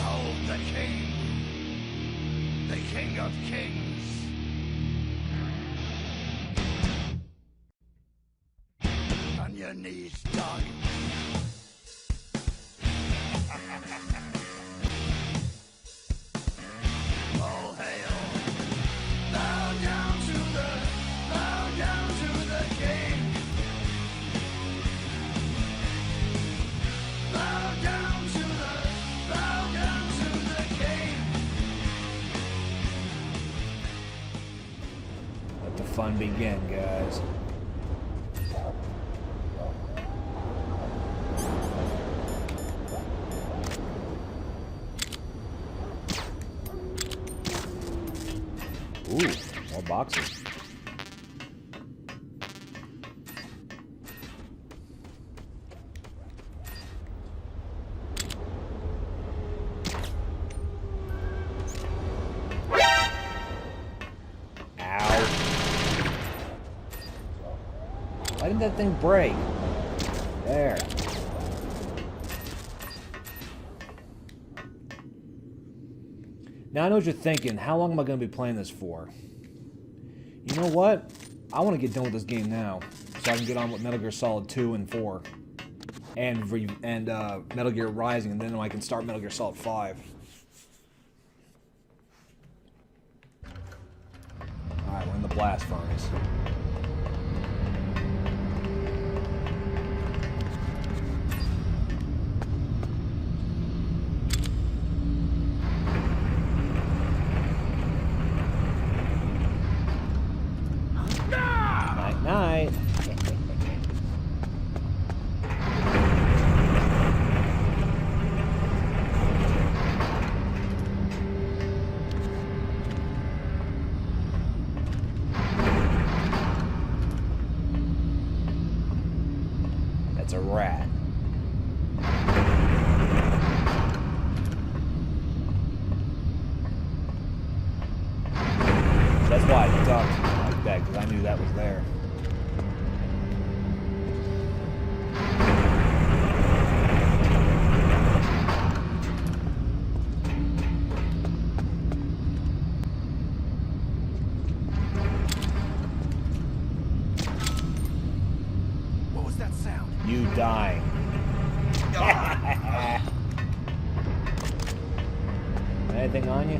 Behold the king of kings. On your knees, dog. All hail. Bow down to the king. Bow down to the king. Let the fun begin, guys. Ooh, more boxes. Ow. Why didn't that thing break? There. Now I know what you're thinking. How long am I going to be playing this for? You know what? I want to get done with this game now, so I can get on with Metal Gear Solid 2 and 4, and Metal Gear Rising, and then I can start Metal Gear Solid 5. All right, we're in the blast furnace. Night. That's a rat. That's why I ducked like that, because I knew that was there. You dying. Anything on you?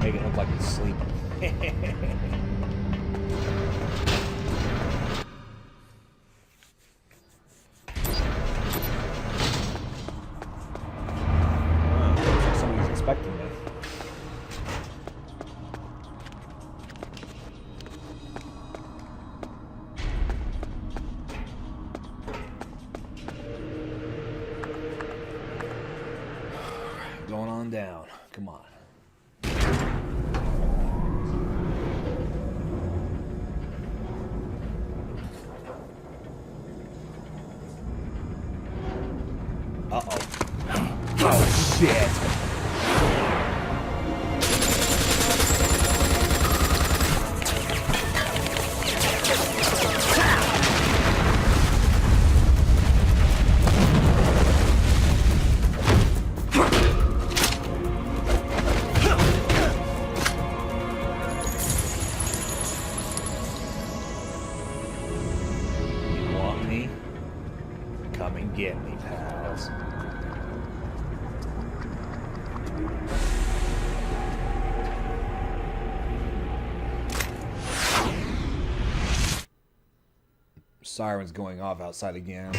Make it look like it's sleeping. Expecting me. Going on down. Come on. Uh-oh. Oh, shit. Come and get me, pals. Siren's going off outside again.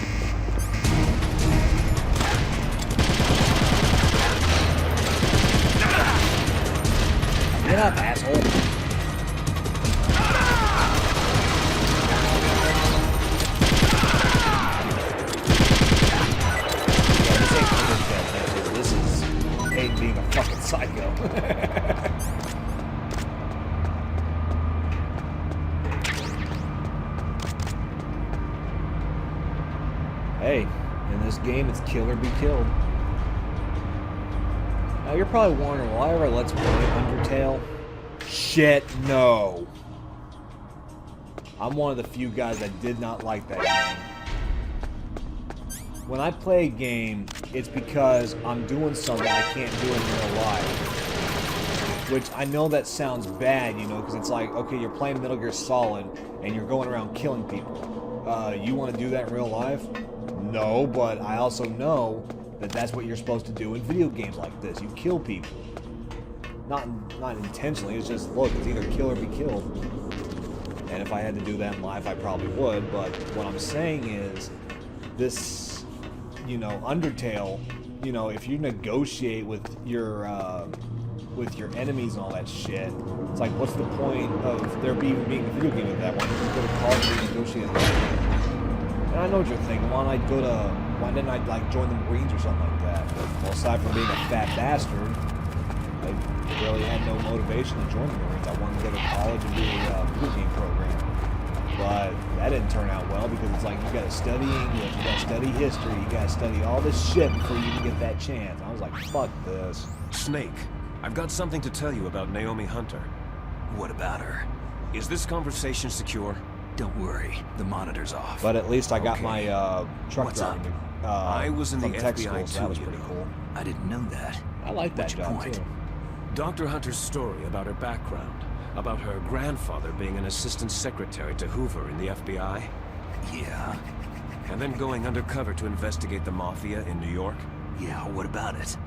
Get up, asshole. Being a fucking psycho. Hey, In this game, it's kill or be killed. Now, you're probably wondering, will I ever let's play Undertale? Shit, no. I'm one of the few guys that did not like that game. When I play a game, it's because I'm doing something I can't do in real life. Which, I know that sounds bad, you know, because it's like, okay, you're playing Metal Gear Solid, and you're going around killing people. You want to do that in real life? No, but I also know that that's what you're supposed to do in video games like this. You kill people. Not intentionally, it's just, look, it's either kill or be killed. And if I had to do that in life, I probably would, but what I'm saying is, this, you know, Undertale, you know, if you negotiate with your enemies and all that shit, it's like, what's the point of there being a video game of that? Why don't you just go to college and negotiate that? And I know what you're thinking, why didn't I, like, join the Marines or something like that? Well, aside from being a fat bastard, I really had no motivation to join the Marines. I wanted to go to college and do a video game program. But that didn't turn out well because it's like you gotta study English, you gotta study history, you gotta study all this shit before you can get that chance. I was like, fuck this. Snake, I've got something to tell you about Naomi Hunter. What about her? Is this conversation secure? Don't worry, the monitor's off. But at least I got my truck What's driving. I was in the tech FBI school, so that was too, pretty cool. I didn't know that. I like that What's your job point? too. Dr. Hunter's story about her background, about her grandfather being an assistant secretary to Hoover in the FBI, Yeah? and then going undercover to investigate the Mafia in New York. Yeah, what about it?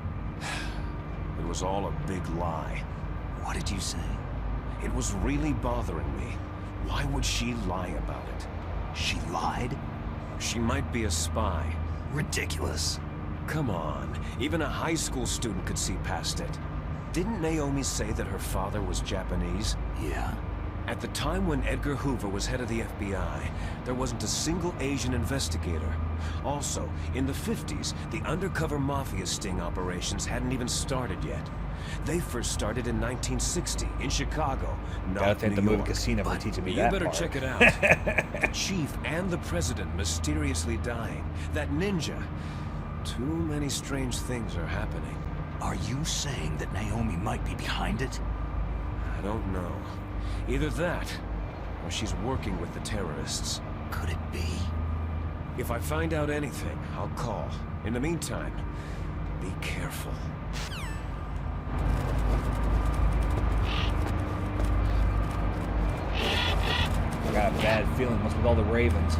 It was all a big lie. What did you say? It was really bothering me. Why would she lie about it? She lied? She might be a spy. Ridiculous. Come on, even a high school student could see past it. Didn't Naomi say that her father was Japanese? Yeah? At the time when Edgar Hoover was head of the FBI, there wasn't a single Asian investigator. Also, in the 50s, the undercover mafia sting operations hadn't even started yet. They first started in 1960 in Chicago, Gotta not thank New the movie York. Casino for teaching me You that better part. check it out. The chief and the president mysteriously dying. That ninja. Too many strange things are happening. Are you saying that Naomi might be behind it? I don't know. Either that, or she's working with the terrorists. Could it be? If I find out anything, I'll call. In the meantime, be careful. I got a bad feeling. What's with all the Ravens?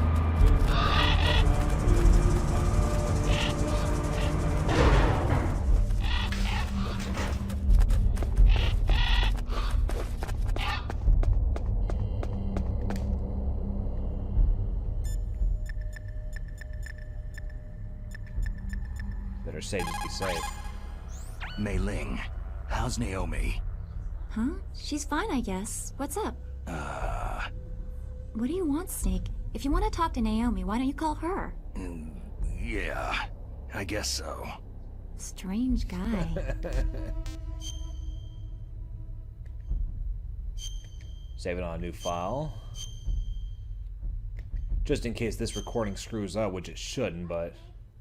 Better say just be safe. Mei Ling, how's Naomi? Huh? She's fine, I guess. What's up? What do you want, Snake? If you want to talk to Naomi, why don't you call her? Yeah, I guess so. Strange guy. Save it on a new file. Just in case this recording screws up, which it shouldn't, but...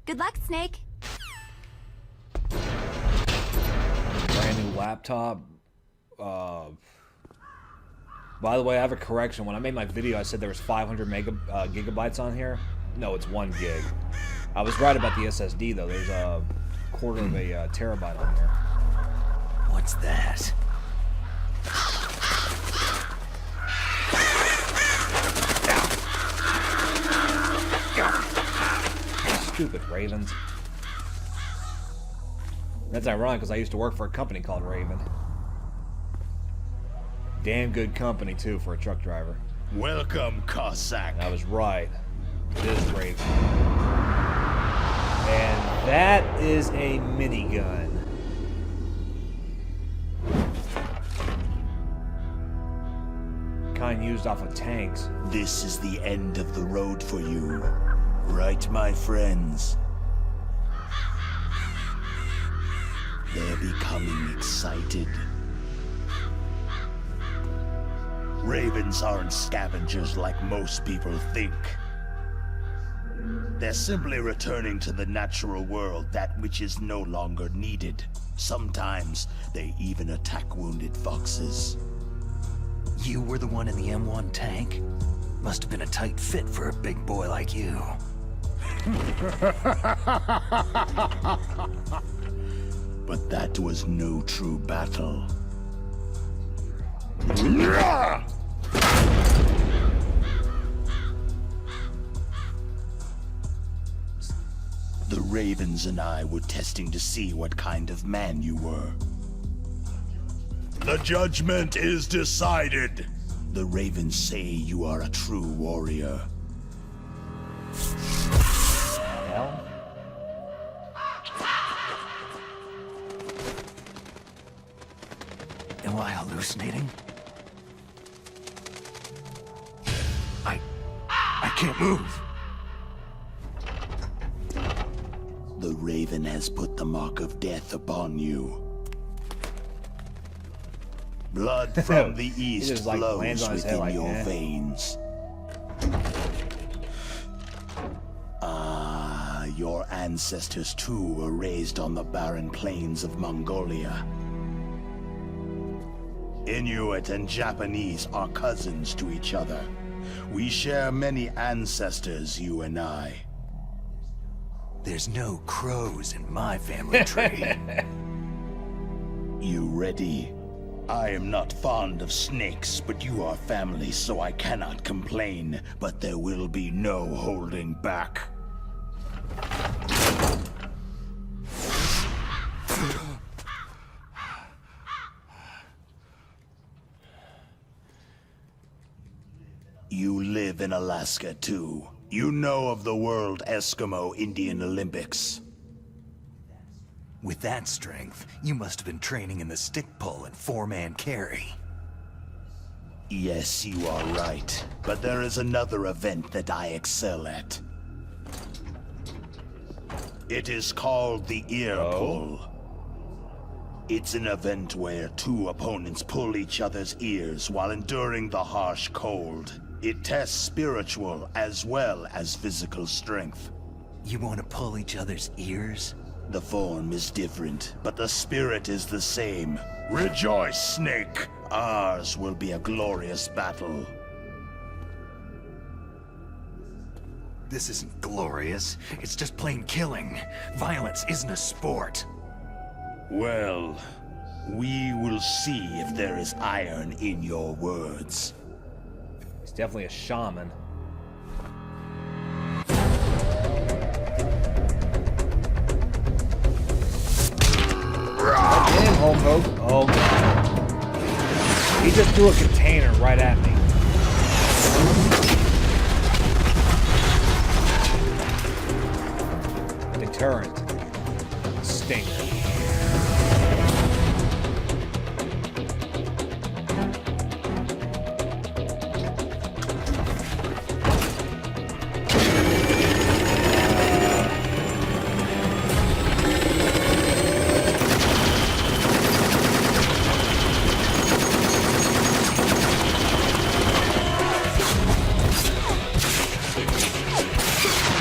Good luck, Snake! Brand new laptop. By the way, I have a correction. When I made my video, I said there was 500 gigabytes on here. No, it's 1 gig. I was right about the SSD, though. There's a quarter of a terabyte on here. What's that? Stupid Ravens. That's ironic, because I used to work for a company called Raven. Damn good company, too, for a truck driver. Welcome, Cossack. I was right. It is Raven. And that is a minigun. Kind used off of tanks. This is the end of the road for you. Right, my friends? They're becoming excited. Ravens aren't scavengers like most people think. They're simply returning to the natural world, that which is no longer needed. Sometimes they even attack wounded foxes. You were the one in the M1 tank? Must have been a tight fit for a big boy like you. But that was no true battle. The Ravens and I were testing to see what kind of man you were. The judgment is decided. The Ravens say you are a true warrior. Hell? Am I hallucinating? I can't move. The Raven has put the mark of death upon you. Blood from the east just, like, flows lands on his head within like your that. veins. Ah, your ancestors too were raised on the barren plains of Mongolia. Inuit and Japanese are cousins to each other. We share many ancestors, you and I. There's no crows in my family tree. You ready? I am not fond of snakes, but you are family, so I cannot complain. But there will be no holding back. You live in Alaska, too. You know of the World Eskimo Indian Olympics. With that strength, you must have been training in the stick pull and four-man carry. Yes, you are right. But there is another event that I excel at. It is called the ear pull. It's an event where two opponents pull each other's ears while enduring the harsh cold. It tests spiritual as well as physical strength. You want to pull each other's ears? The form is different, but the spirit is the same. Rejoice, Snake! Ours will be a glorious battle. This isn't glorious. It's just plain killing. Violence isn't a sport. Well, we will see if there is iron in your words. He's definitely a shaman. Damn, Hulk Hogan. Oh, God. He just threw a container right at me. Deterrent. Stinker.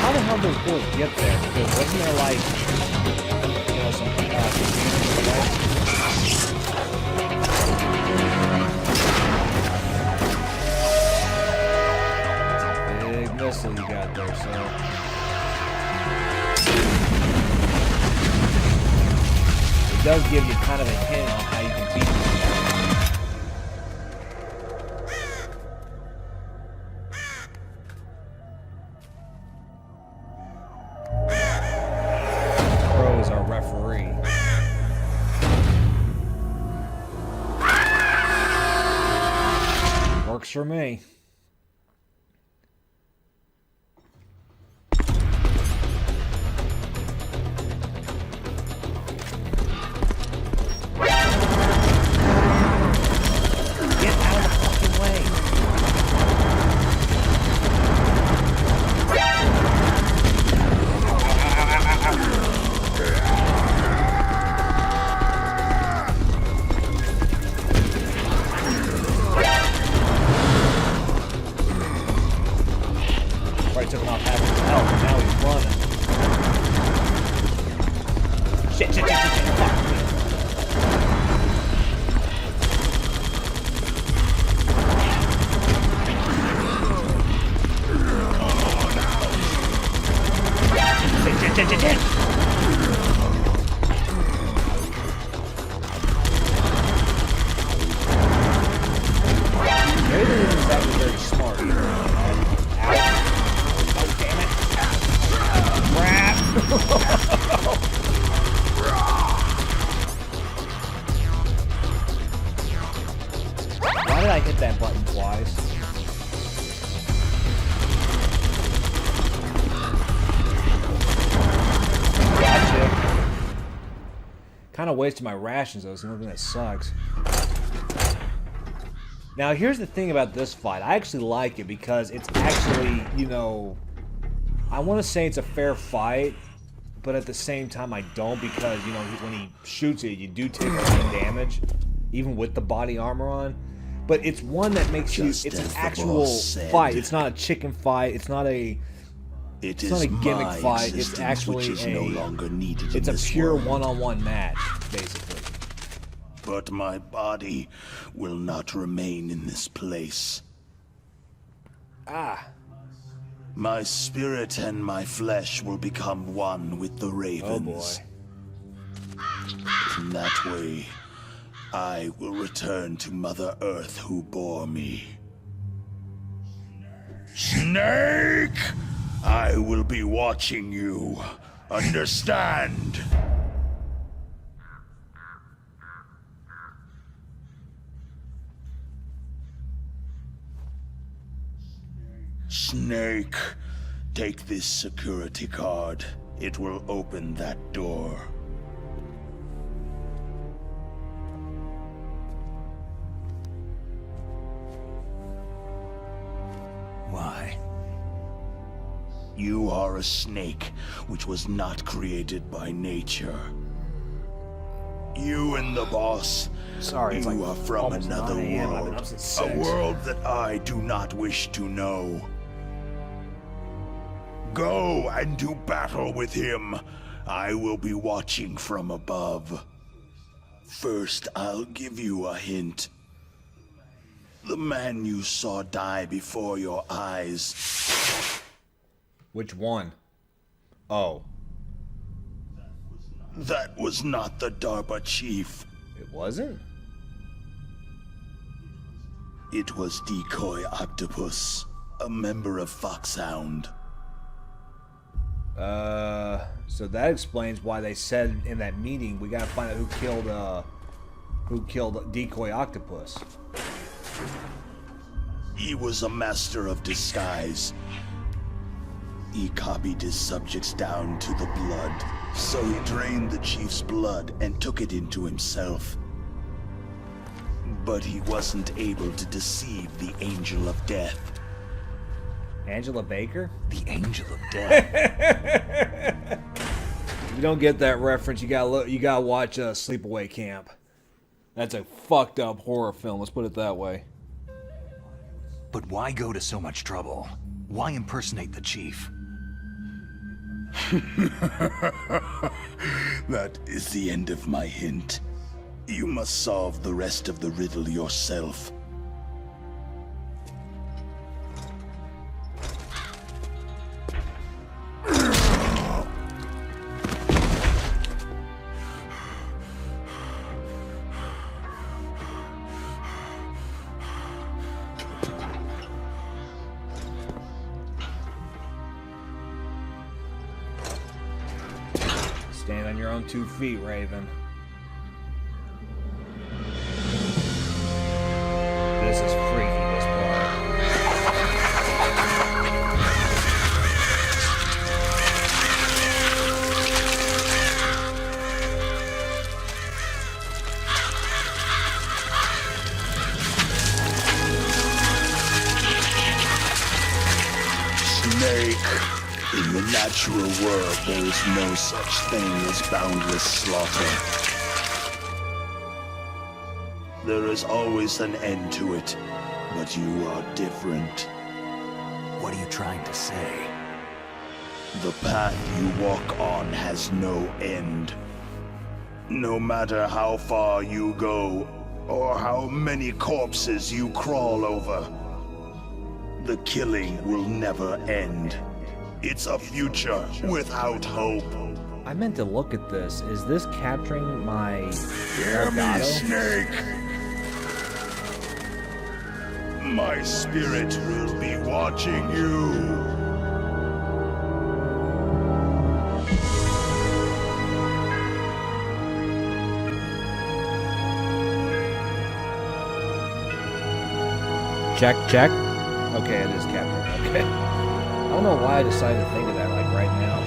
How the hell did Bullet get there? Because wasn't there like, you know, some big missile you got there, so. It does give you kind of a hint on how you can beat them. Referee. Works for me. Get out of the fucking way. Raven isn't exactly very smart. Ow. Oh, damn it. Crap. Why did I hit that button twice? Gotcha. Kind of wasted my rations though, so nothing that sucks. Now, here's the thing about this fight. I actually like it because it's actually, you know, I want to say it's a fair fight, but at the same time I don't because, you know, when he shoots it, you do take a lot of damage, even with the body armor on. But it's one that makes you, it's an actual fight. It's not a chicken fight. It's not a, it's not a gimmick fight. It's actually it's a pure one-on-one match, basically. But my body will not remain in this place. Ah. My spirit and my flesh will become one with the ravens. Oh boy. In that way, I will return to Mother Earth who bore me. Snake! I will be watching you. Understand? Snake, take this security card. It will open that door. Why? You are a snake, which was not created by nature. You and the boss, Sorry, it's you like are from almost another 9 a.m. I've been world. up since A 6. world that I do not wish to know. Go and do battle with him. I will be watching from above. First, I'll give you a hint. The man you saw die before your eyes. Which one? Oh. That was not the DARPA chief. It wasn't? It was Decoy Octopus, a member of FOXHOUND. So that explains why they said in that meeting we gotta find out who killed Decoy Octopus. He was a master of disguise. He copied his subjects down to the blood, so he drained the chief's blood and took it into himself. But he wasn't able to deceive the Angel of Death. Angela Baker? The Angel of Death. If you don't get that reference, you gotta watch Sleepaway Camp. That's a fucked up horror film. Let's put it that way. But why go to so much trouble? Why impersonate the chief? That is the end of my hint. You must solve the rest of the riddle yourself. Stand on your own 2 feet, Raven. This is freaky, this part. Snake. In the natural world, there is no such thing as boundless slaughter. There is always an end to it, but you are different. What are you trying to say? The path you walk on has no end. No matter how far you go, or how many corpses you crawl over, the killing will never end. It's a future without hope. I meant to look at this. Is this capturing my Hear me, Elgato? Snake. My spirit will be watching you. Check, check. Okay, it is capturing. Okay. I don't know why I decided to think of that like right now.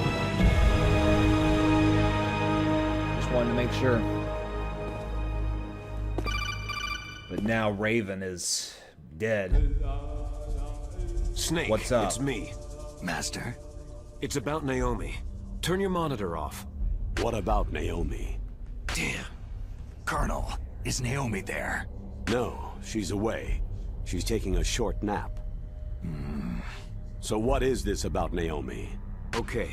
Just wanted to make sure. But now Raven is dead. Snake, What's up? it's me. Master? It's about Naomi. Turn your monitor off. What about Naomi? Damn. Colonel, is Naomi there? No, she's away. She's taking a short nap. So what is this about Naomi? Okay,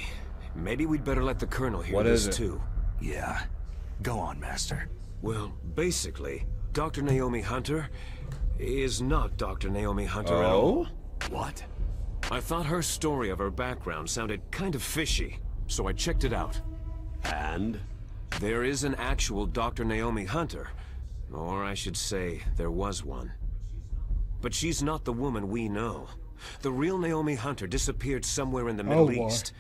maybe we'd better let the Colonel hear What this is it? too. Yeah. Go on, Master. Well, basically, Dr. Naomi Hunter is not Dr. Naomi Hunter at all. What? I thought her story of her background sounded kind of fishy, so I checked it out. And? There is an actual Dr. Naomi Hunter, or I should say, there was one. But she's not the woman we know. The real Naomi Hunter disappeared somewhere in the Middle boy. East.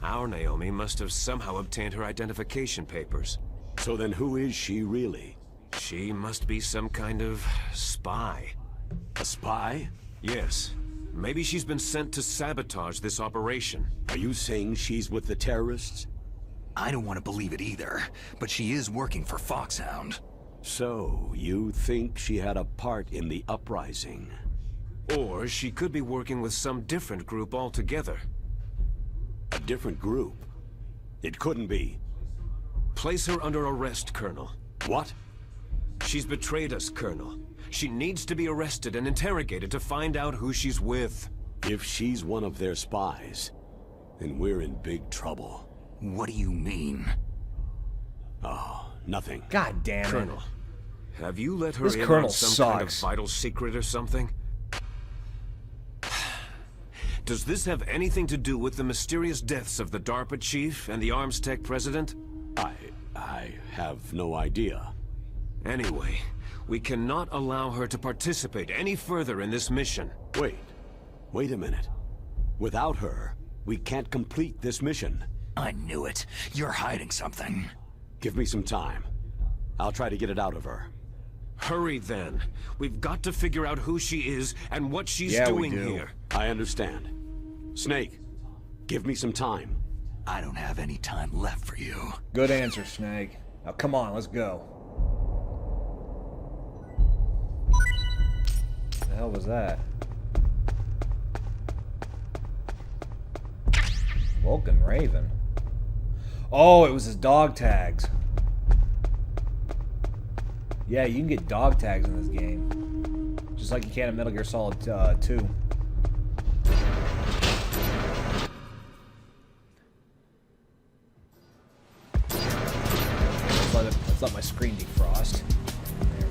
Our Naomi must have somehow obtained her identification papers. So then who is she really? She must be some kind of spy. A spy? Yes. Maybe she's been sent to sabotage this operation. Are you saying she's with the terrorists? I don't want to believe it either, but she is working for FOXHOUND. So, you think she had a part in the uprising? Or she could be working with some different group altogether. A different group? It couldn't be. Place her under arrest, Colonel. What? She's betrayed us, Colonel. She needs to be arrested and interrogated to find out who she's with. If she's one of their spies, then we're in big trouble. What do you mean? Oh, nothing. God damn it. Colonel, have you let her This in Colonel on some kind of sucks. vital secret or something? Does this have anything to do with the mysterious deaths of the DARPA chief and the Arms Tech president? I have no idea. Anyway, we cannot allow her to participate any further in this mission. Wait a minute. Without her, we can't complete this mission. I knew it. You're hiding something. Give me some time. I'll try to get it out of her. Hurry then. We've got to figure out who she is and what she's Yeah, we doing do. here. I understand. Snake, give me some time. I don't have any time left for you. Good answer, Snake. Now come on, let's go. What the hell was that? Vulcan Raven. Oh, it was his dog tags. Yeah, you can get dog tags in this game. Just like you can in Metal Gear Solid 2. Let's let my screen defrost.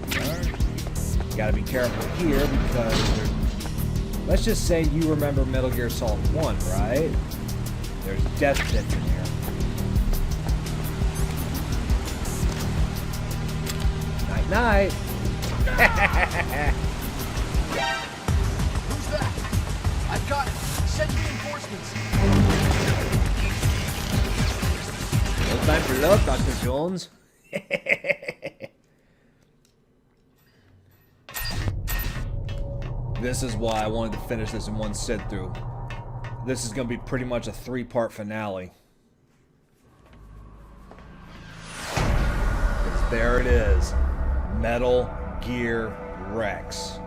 There we are. You gotta be careful here because let's just say you remember Metal Gear Solid 1, right? There's death pits in here. Night. Who's that? I've got it. Send reinforcements. No time for love, Dr. Jones. This is why I wanted to finish this in one sit through. This is going to be pretty much a 3-part finale. There it is. Metal Gear Rex.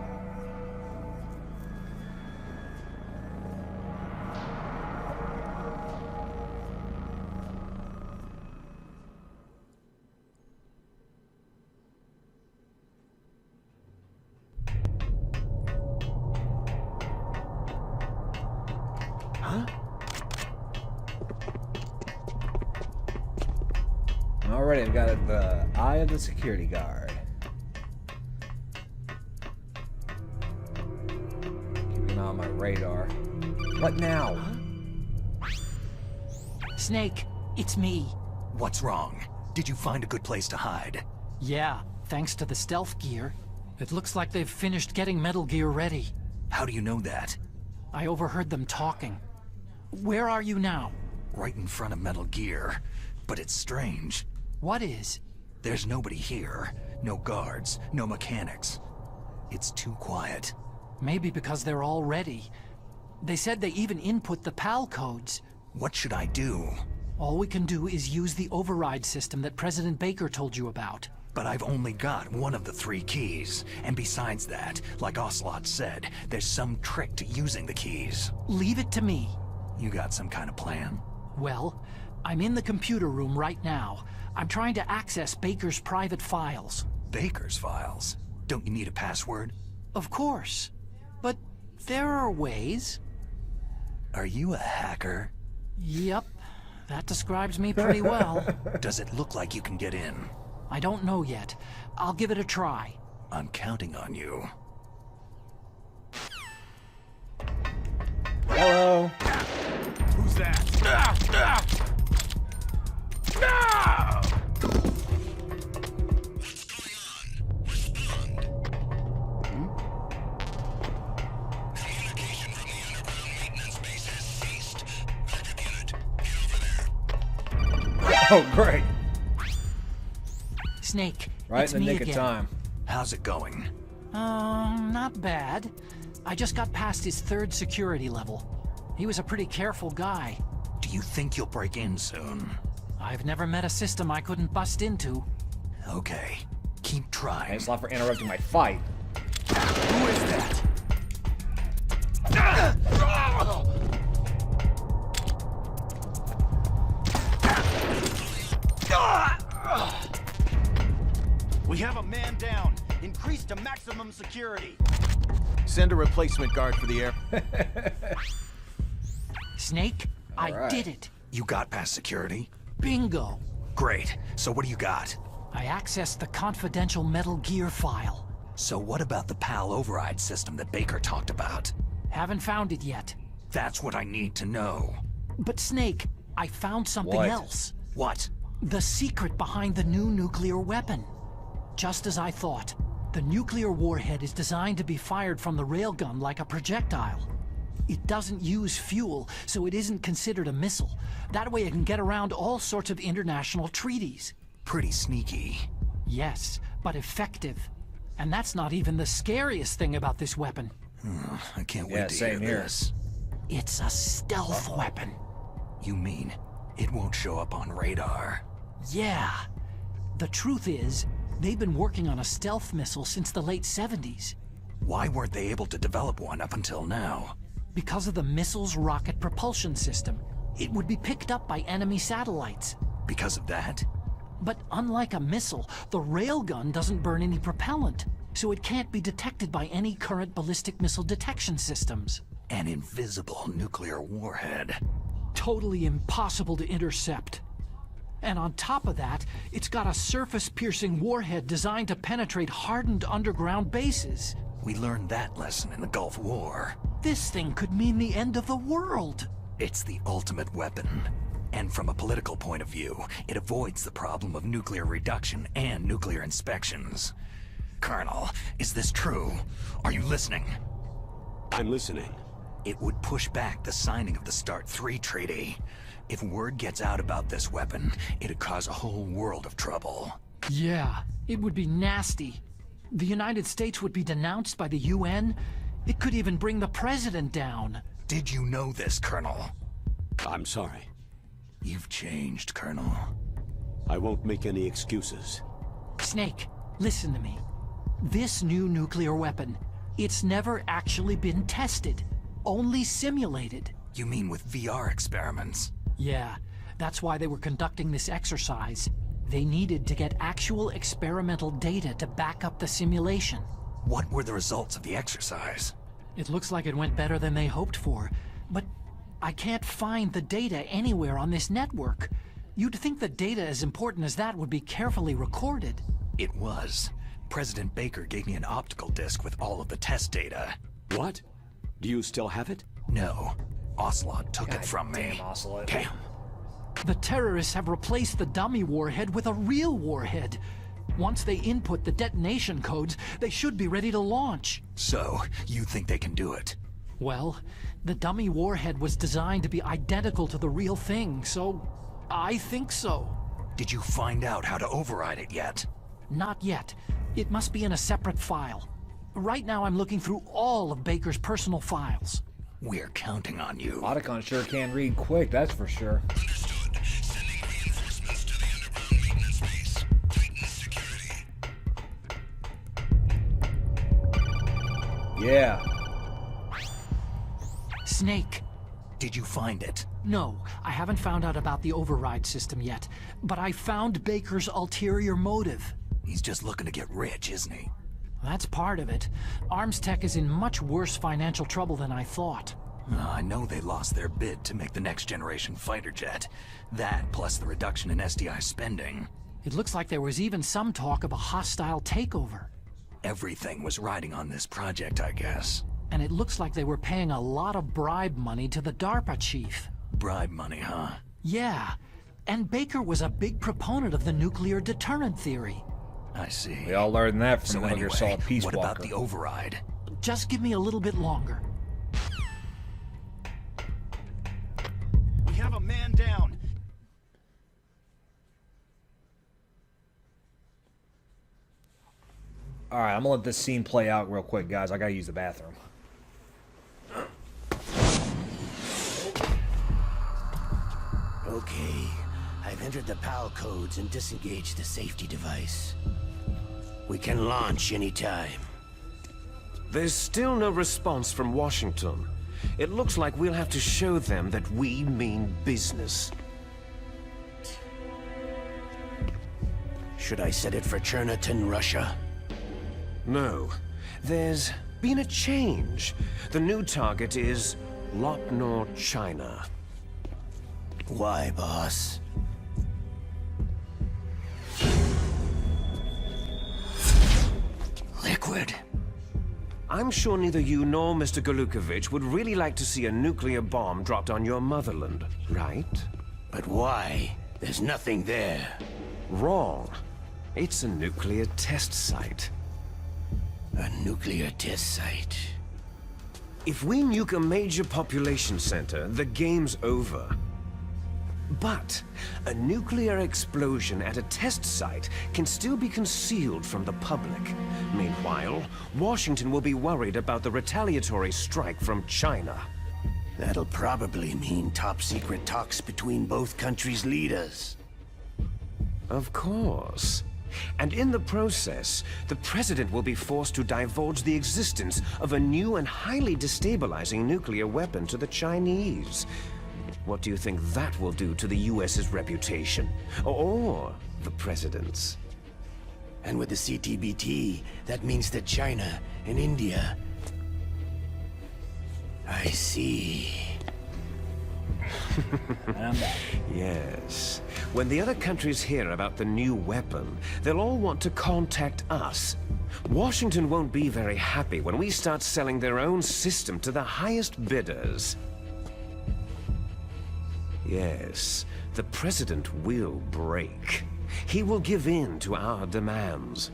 Alright, I've got the eye of the security guard. Keeping an eye on my radar. What now? Snake, it's me. What's wrong? Did you find a good place to hide? Yeah, thanks to the stealth gear. It looks like they've finished getting Metal Gear ready. How do you know that? I overheard them talking. Where are you now? Right in front of Metal Gear. But it's strange. What is? There's nobody here. No guards, no mechanics. It's too quiet. Maybe because they're all ready. They said they even input the PAL codes. What should I do? All we can do is use the override system that President Baker told you about. But I've only got one of the 3 keys. And besides that, like Ocelot said, there's some trick to using the keys. Leave it to me. You got some kind of plan? Well, I'm in the computer room right now. I'm trying to access Baker's private files. Baker's files? Don't you need a password? Of course. But there are ways. Are you a hacker? Yep. That describes me pretty well. Does it look like you can get in? I don't know yet. I'll give it a try. I'm counting on you. Hello. Who's that? Oh, great. Snake, Right it's in the me nick again. of time. How's it going? Not bad. I just got past his 3rd security level. He was a pretty careful guy. Do you think you'll break in soon? I've never met a system I couldn't bust into. Okay. Keep trying. Thanks a lot for interrupting my fight. Who is that? We have a man down. Increase to maximum security. Send a replacement guard for the air. Snake, I right. did it. You got past security? Bingo. Great. So what do you got? I accessed the confidential Metal Gear file. So what about the PAL override system that Baker talked about? Haven't found it yet. That's what I need to know. But Snake, I found something What? else. What? The secret behind the new nuclear weapon. Just as I thought, the nuclear warhead is designed to be fired from the railgun like a projectile. It doesn't use fuel, so it isn't considered a missile. That way it can get around all sorts of international treaties. Pretty sneaky. Yes, but effective. And that's not even the scariest thing about this weapon. I can't Yeah, wait to same hear here. this. It's a stealth weapon. You mean it won't show up on radar? Yeah. The truth is, they've been working on a stealth missile since the late 70s. Why weren't they able to develop one up until now? Because of the missile's rocket propulsion system. It would be picked up by enemy satellites. Because of that? But unlike a missile, the railgun doesn't burn any propellant, so it can't be detected by any current ballistic missile detection systems. An invisible nuclear warhead. Totally impossible to intercept. And on top of that, it's got a surface-piercing warhead designed to penetrate hardened underground bases. We learned that lesson in the Gulf War. This thing could mean the end of the world. It's the ultimate weapon. And from a political point of view, it avoids the problem of nuclear reduction and nuclear inspections. Colonel, is this true? Are you listening? I'm listening. It would push back the signing of the START 3 treaty. If word gets out about this weapon, it'd cause a whole world of trouble. Yeah, it would be nasty. The United States would be denounced by the UN. It could even bring the president down. Did you know this, Colonel? I'm sorry. You've changed, Colonel. I won't make any excuses. Snake, listen to me. This new nuclear weapon, it's never actually been tested. Only simulated. You mean with VR experiments? Yeah, that's why they were conducting this exercise. They needed to get actual experimental data to back up the simulation. What were the results of the exercise? It looks like it went better than they hoped for, but I can't find the data anywhere on this network. You'd think the data as important as that would be carefully recorded. It was. President Baker gave me an optical disc with all of the test data. What? Do you still have it? No. Ocelot took it from me. damn, Ocelot. Damn. The terrorists have replaced the dummy warhead with a real warhead. Once they input the detonation codes, they should be ready to launch. So, you think they can do it? Well, the dummy warhead was designed to be identical to the real thing, so I think so. Did you find out how to override it yet? Not yet. It must be in a separate file. Right now I'm looking through all of Baker's personal files. We're counting on you. Otacon sure can read quick, that's for sure. Understood. Sending reinforcements to the underground maintenance base. Tighten security. Yeah. Snake. Did you find it? No, I haven't found out about the override system yet, but I found Baker's ulterior motive. He's just looking to get rich, isn't he? That's part of it. Arms Tech is in much worse financial trouble than I thought. I know they lost their bid to make the next generation fighter jet. That, plus the reduction in SDI spending. It looks like there was even some talk of a hostile takeover. Everything was riding on this project, I guess. And it looks like they were paying a lot of bribe money to the DARPA chief. Bribe money, huh? Yeah. And Baker was a big proponent of the nuclear deterrent theory. I see. We all learned that from So Metal Gear Solid Peace what Walker. about the override? Just give me a little bit longer. We have a man down. Alright, I'm gonna let this scene play out real quick, guys. I gotta use the bathroom. Okay, I've entered the PAL codes and disengaged the safety device. We can launch anytime. There's still no response from Washington. It looks like we'll have to show them that we mean business. Should I set it for Cherniton, Russia? No. There's been a change. The new target is Lopnor, China. Why, boss? Liquid. I'm sure neither you nor Mr. Golukovich would really like to see a nuclear bomb dropped on your motherland, right? But why? There's nothing there. Wrong. It's a nuclear test site. A nuclear test site. If we nuke a major population center, the game's over. But a nuclear explosion at a test site can still be concealed from the public. Meanwhile, Washington will be worried about the retaliatory strike from China. That'll probably mean top-secret talks between both countries' leaders. Of course. And in the process, the president will be forced to divulge the existence of a new and highly destabilizing nuclear weapon to the Chinese. What do you think that will do to the US's reputation? Or the president's? And with the CTBT, that means that China and India... I see. And I'm back. Yes. When the other countries hear about the new weapon, they'll all want to contact us. Washington won't be very happy when we start selling their own system to the highest bidders. Yes, the president will break. He will give in to our demands.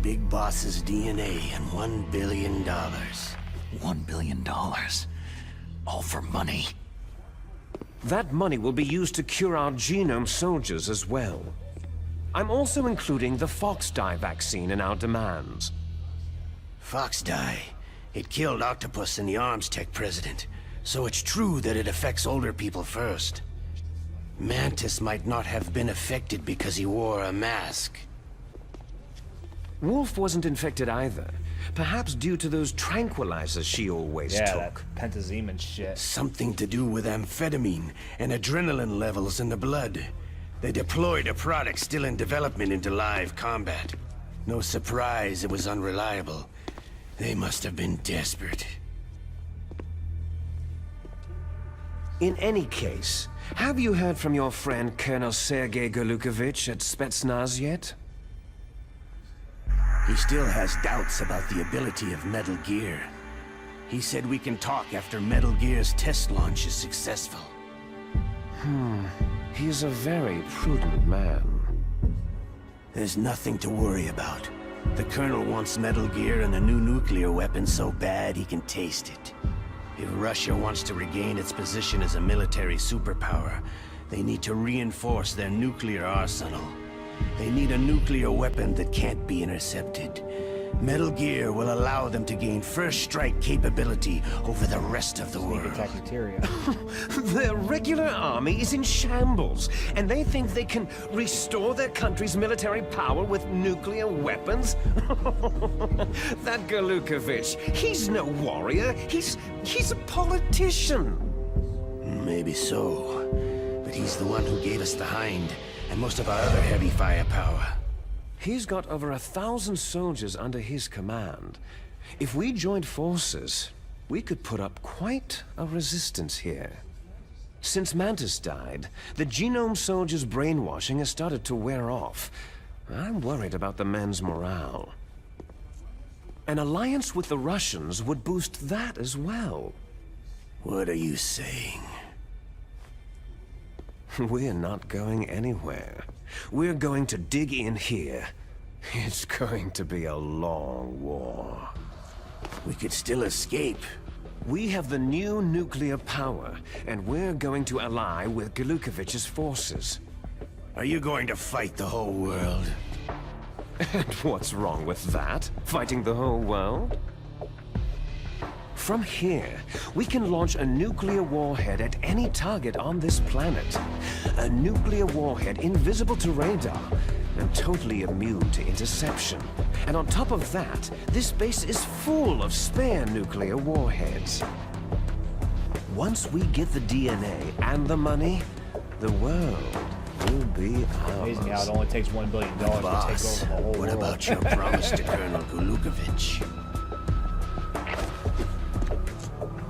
Big Boss's DNA and $1 billion. $1 billion. All for money. That money will be used to cure our genome soldiers as well. I'm also including the FOXHOUND vaccine in our demands. FOXHOUND. It killed Octopus and the Arms Tech president. So it's true that it affects older people first. Mantis might not have been affected because he wore a mask. Wolf wasn't infected either. Perhaps due to those tranquilizers she always Yeah, took. that pentazeme and shit. Something to do with amphetamine and adrenaline levels in the blood. They deployed a product still in development into live combat. No surprise it was unreliable. They must have been desperate. In any case, have you heard from your friend Colonel Sergei Golukovich at Spetsnaz yet? He still has doubts about the ability of Metal Gear. He said we can talk after Metal Gear's test launch is successful. He is a very prudent man. There's nothing to worry about. The Colonel wants Metal Gear and a new nuclear weapon so bad he can taste it. If Russia wants to regain its position as a military superpower, they need to reinforce their nuclear arsenal. They need a nuclear weapon that can't be intercepted. Metal Gear will allow them to gain first strike capability over the rest of the world. Cafeteria. Their regular army is in shambles, and they think they can restore their country's military power with nuclear weapons? That Galukovich, he's no warrior. He's a politician. Maybe so, but he's the one who gave us the Hind and most of our other heavy firepower. He's got over 1,000 soldiers under his command. If we joined forces, we could put up quite a resistance here. Since Mantis died, the Genome soldiers' brainwashing has started to wear off. I'm worried about the men's morale. An alliance with the Russians would boost that as well. What are you saying? We're not going anywhere. We're going to dig in here. It's going to be a long war. We could still escape. We have the new nuclear power, and we're going to ally with Galukovich's forces. Are you going to fight the whole world? And what's wrong with that? Fighting the whole world? From here, we can launch a nuclear warhead at any target on this planet. A nuclear warhead invisible to radar and totally immune to interception. And on top of that, this base is full of spare nuclear warheads. Once we get the DNA and the money, the world will be ours. Amazing how it only takes $1 billion to take over the whole world. What about your promise to Colonel Galukovich?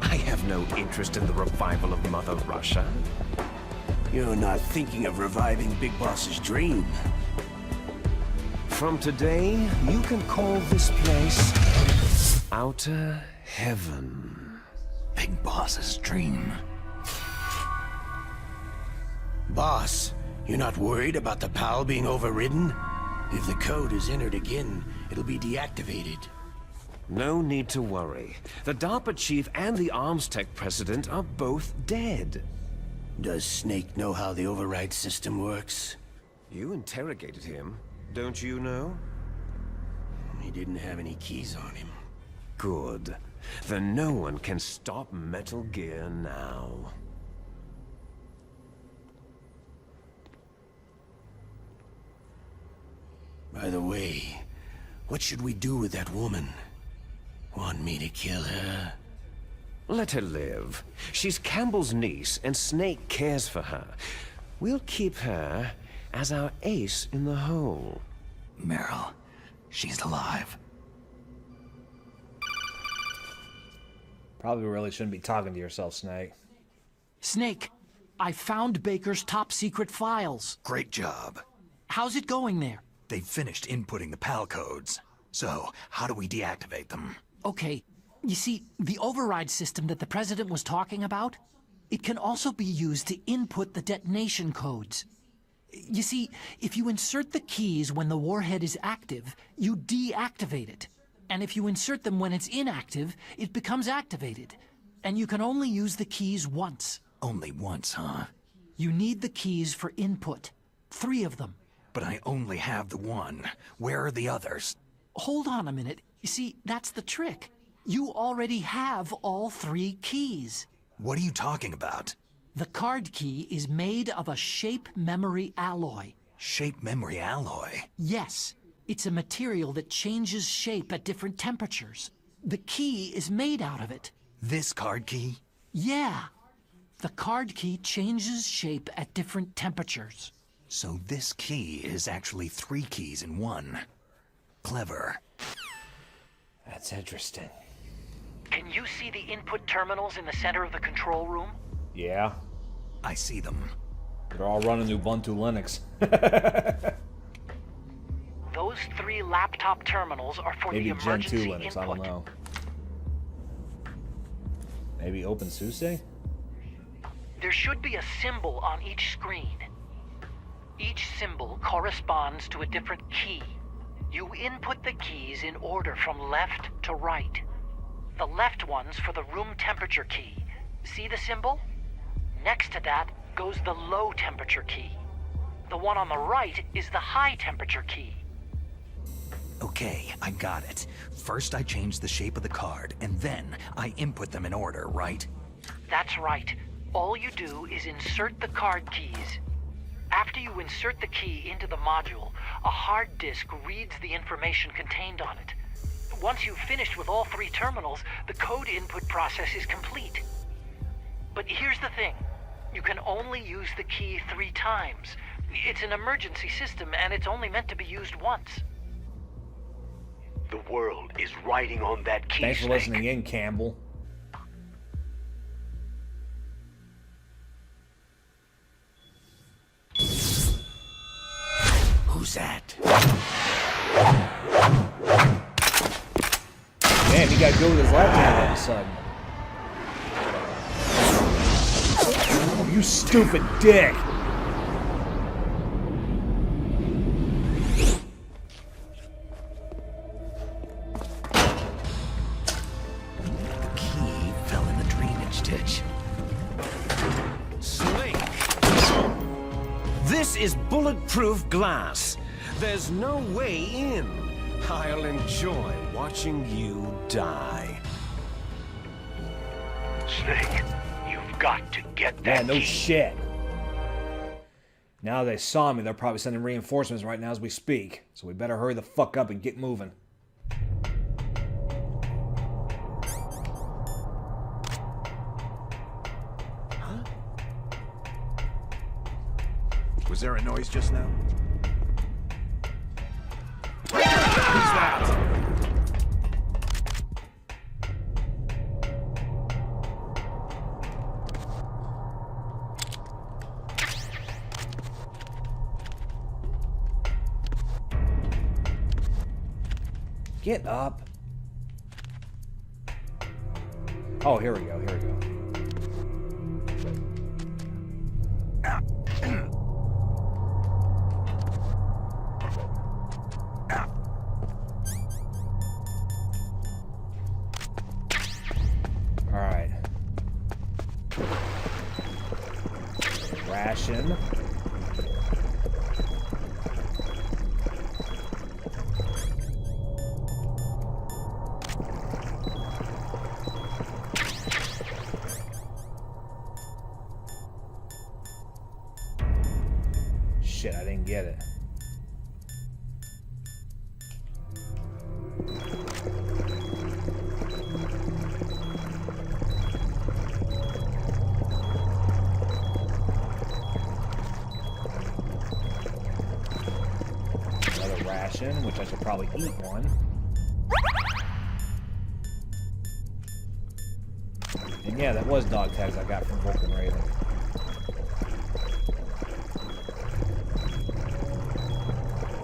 I have no interest in the revival of Mother Russia. You're not thinking of reviving Big Boss's dream. From today, you can call this place Outer Heaven. Big Boss's dream. Boss, you're not worried about the PAL being overridden? If the code is entered again, it'll be deactivated. No need to worry. The DARPA chief and the Arms Tech president are both dead. Does Snake know how the override system works? You interrogated him, don't you know? He didn't have any keys on him. Good. Then no one can stop Metal Gear now. By the way, what should we do with that woman? Want me to kill her? Let her live. She's Campbell's niece, and Snake cares for her. We'll keep her as our ace in the hole. Meryl, she's alive. Probably really shouldn't be talking to yourself, Snake. Snake, I found Baker's top secret files. Great job. How's it going there? They've finished inputting the PAL codes. So, how do we deactivate them? Okay, you see, the override system that the President was talking about, it can also be used to input the detonation codes. You see, if you insert the keys when the warhead is active, you deactivate it. And if you insert them when it's inactive, it becomes activated. And you can only use the keys once. Only once, huh? You need the keys for input. 3 of them. But I only have the one. Where are the others? Hold on a minute. You see, that's the trick. You already have all 3 keys. What are you talking about? The card key is made of a shape memory alloy. Shape memory alloy? Yes. It's a material that changes shape at different temperatures. The key is made out of it. This card key? Yeah. The card key changes shape at different temperatures. So this key is actually 3 keys in one. Clever. That's interesting. Can you see the input terminals in the center of the control room? Yeah. I see them. They're all running Ubuntu Linux. Those 3 laptop terminals are for Maybe the Gen 2 emergency Linux, input. I don't know. Maybe OpenSUSE? There should be a symbol on each screen. Each symbol corresponds to a different key. You input the keys in order from left to right. The left one's for the room temperature key. See the symbol? Next to that goes the low temperature key. The one on the right is the high temperature key. Okay, I got it. First I change the shape of the card, and then I input them in order, right? That's right. All you do is insert the card keys. After you insert the key into the module, a hard disk reads the information contained on it. Once you've finished with all 3 terminals, the code input process is complete. But here's the thing. You can only use the key 3 times. It's an emergency system, and it's only meant to be used once. The world is riding on that key. Thanks for listening in, Campbell. Who's that? Damn, he got to go with his left hand all of a sudden. Oh, you stupid dick! The key fell in the drainage ditch. Snake! This is bulletproof glass. There's no way in. I'll enjoy watching you die. Snake, you've got to get that Yeah, no key. shit. Now they saw me, they're probably sending reinforcements right now as we speak. So we better hurry the fuck up and get moving. Huh? Was there a noise just now? Who's that? Get up. Oh, here we go, here we go. Alright. Ration. Shit, I didn't get it. Another ration, which I should probably eat one. And yeah, that was dog tags I got from Vulcan Raven.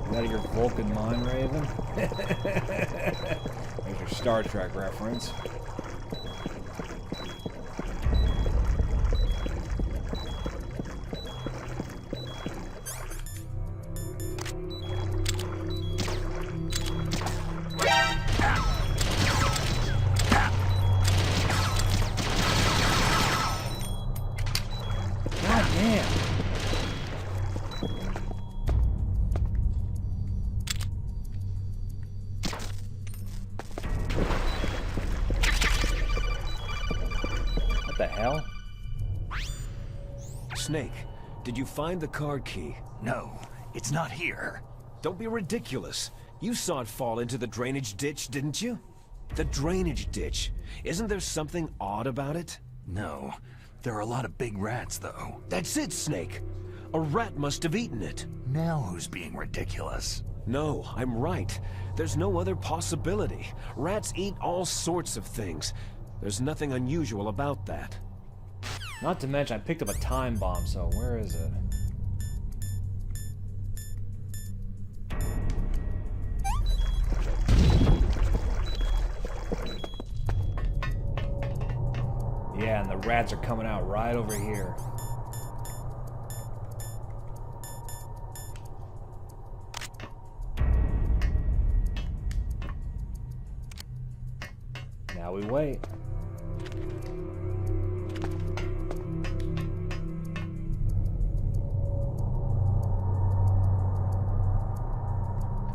Is that your Vulcan mind, Raven? There's your Star Trek reference. God damn. What the hell? Snake, did you find the card key? No, it's not here. Don't be ridiculous. You saw it fall into the drainage ditch, didn't you? The drainage ditch. Isn't there something odd about it? No. There are a lot of big rats, though. That's it, Snake. A rat must have eaten it. Now who's being ridiculous? No, I'm right. There's no other possibility. Rats eat all sorts of things. There's nothing unusual about that. Not to mention, I picked up a time bomb, so where is it? Yeah, and the rats are coming out right over here. Now we wait.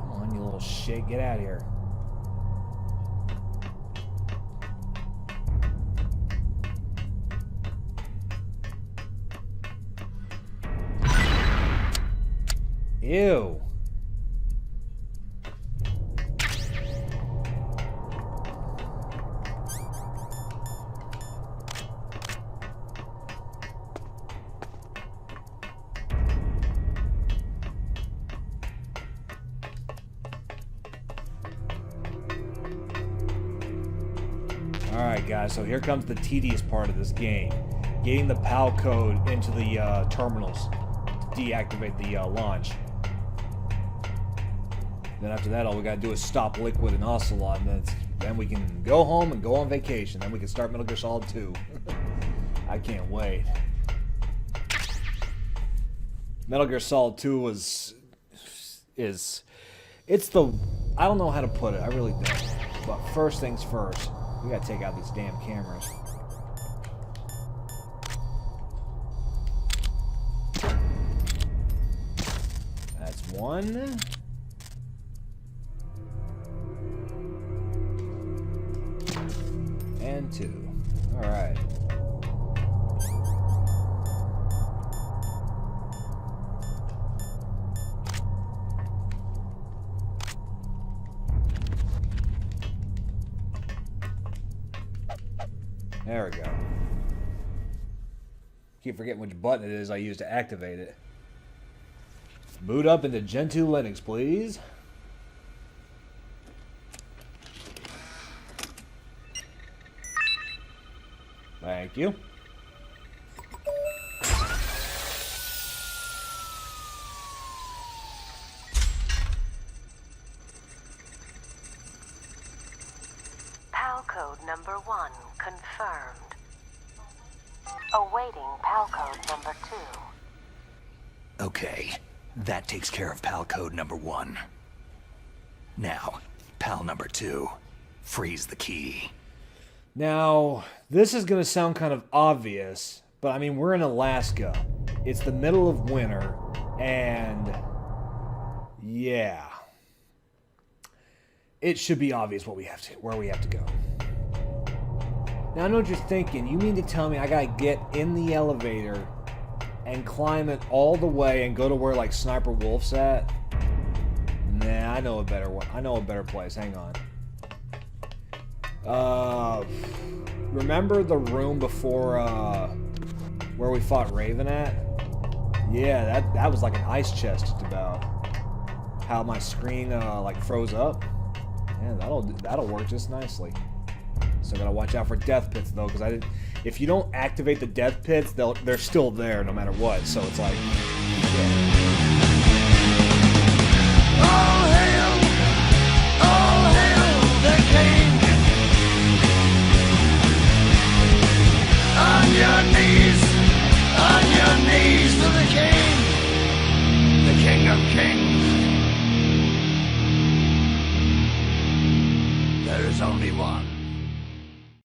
Come on, you little shit. Get out of here. Ew. Alright guys, so here comes the tedious part of this game. Getting the PAL code into the terminals to deactivate the launch. Then after that, all we gotta do is stop Liquid and Ocelot, and then we can go home and go on vacation. Then we can start Metal Gear Solid 2. I can't wait. Metal Gear Solid 2 it's the, I don't know how to put it, I really don't. But first things first, we gotta take out these damn cameras. That's one. And two. Alright. There we go. Keep forgetting which button it is I use to activate it. Boot up into Gentoo Linux, please. Thank you. PAL code number 1 confirmed. Awaiting PAL code number 2. Okay, that takes care of PAL code number 1. Now, PAL number 2. Freeze the key. Now, this is going to sound kind of obvious, but I mean, we're in Alaska. It's the middle of winter, and yeah. It should be obvious where we have to go. Now, I know what you're thinking. You mean to tell me I gotta get in the elevator and climb it all the way and go to where, like, Sniper Wolf's at? Nah, I know a better one. I know a better place. Hang on. Remember the room before, where we fought Raven at? Yeah, that was like an ice chest, just about. How my screen, like, froze up. Yeah, that'll work just nicely. So gotta watch out for death pits, though, because if you don't activate the death pits, they're still there no matter what, so it's like, yeah. All hail the king. On your knees to the King of Kings. There is only one.